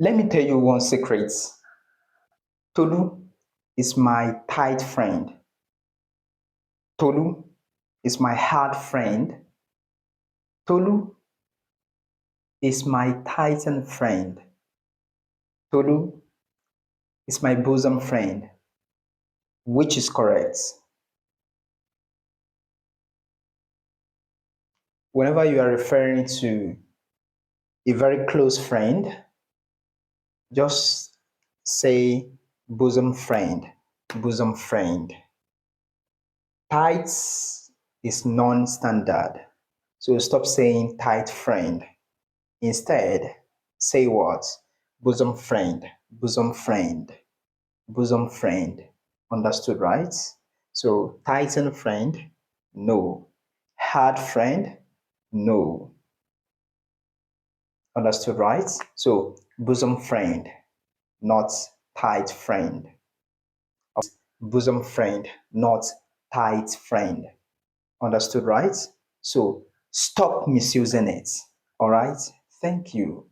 Let me tell you one secret. Tolu is my tight friend. Tolu is my hard friend. Tolu is my titan friend. Tolu is my bosom friend. Which is correct? Whenever you are referring to a very close friend, just say bosom friend. Bosom friend. Tight is non-standard. So stop saying tight friend. Instead, say what? Bosom friend, bosom friend, bosom friend. Understood, right? So, titan friend, no. Hard friend, no. Understood, right? So, bosom friend, not tight friend. Bosom friend, not tight friend. Understood, right? So, stop misusing it. All right? Thank you.